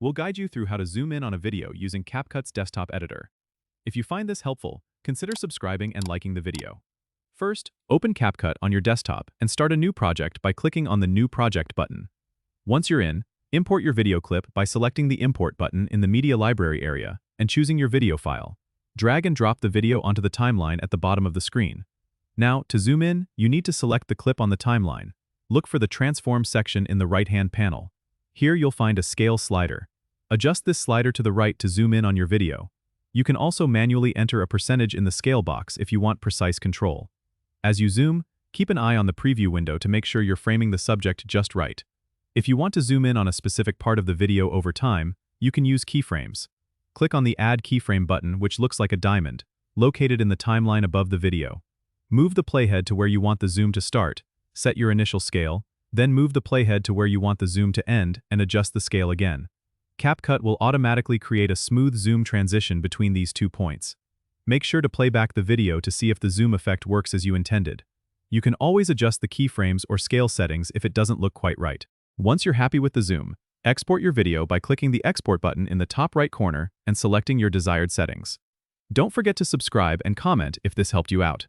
we'll guide you through how to zoom in on a video using CapCut's desktop editor. If you find this helpful, consider subscribing and liking the video. First, open CapCut on your desktop and start a new project by clicking on the New Project button. Once you're in, import your video clip by selecting the Import button in the Media Library area and choosing your video file. Drag and drop the video onto the timeline at the bottom of the screen. Now, to zoom in, you need to select the clip on the timeline. Look for the Transform section in the right-hand panel. Here you'll find a scale slider. Adjust this slider to the right to zoom in on your video. You can also manually enter a percentage in the scale box if you want precise control. As you zoom, keep an eye on the preview window to make sure you're framing the subject just right. If you want to zoom in on a specific part of the video over time, you can use keyframes. Click on the Add Keyframe button, which looks like a diamond, located in the timeline above the video. Move the playhead to where you want the zoom to start, set your initial scale, then move the playhead to where you want the zoom to end and adjust the scale again. CapCut will automatically create a smooth zoom transition between these 2 points. Make sure to play back the video to see if the zoom effect works as you intended. You can always adjust the keyframes or scale settings if it doesn't look quite right. Once you're happy with the zoom, export your video by clicking the Export button in the top right corner and selecting your desired settings. Don't forget to subscribe and comment if this helped you out.